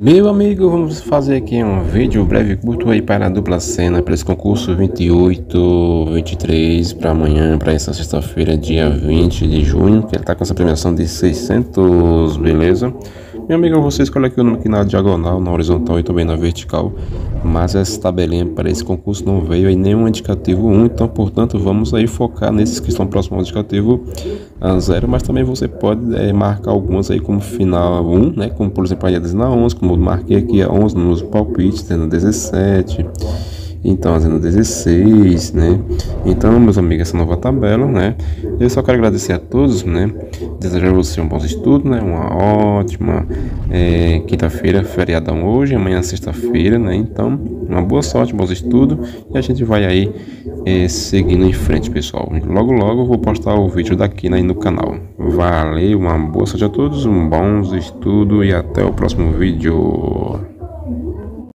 Meu amigo, vamos fazer aqui um vídeo breve curto aí para a dupla cena para esse concurso 28, 23 para amanhã, para essa sexta-feira, dia 20 de junho, que ele tá com essa premiação de 600, beleza? Meu amigo, você escolhe aqui o número aqui na diagonal, na horizontal e também na vertical, mas essa tabelinha para esse concurso não veio aí nenhum indicativo 1, então portanto vamos aí focar nesses que estão próximos ao indicativo 0, mas também você pode marcar algumas aí como final 1, né, como por exemplo a dezena 11, como eu marquei aqui a 11 nos palpites, tendo 17, então fazendo 16, né? Então, meus amigos, essa nova tabela, né? Eu só quero agradecer a todos, né? Desejar a você um bom estudo, né? Uma ótima quinta-feira, feriadão hoje, amanhã sexta-feira, né? Então, uma boa sorte, bons estudos e a gente vai aí seguindo em frente, pessoal. Logo, logo eu vou postar o vídeo daqui, né, no canal. Valeu, uma boa sorte a todos, um bom estudo e até o próximo vídeo.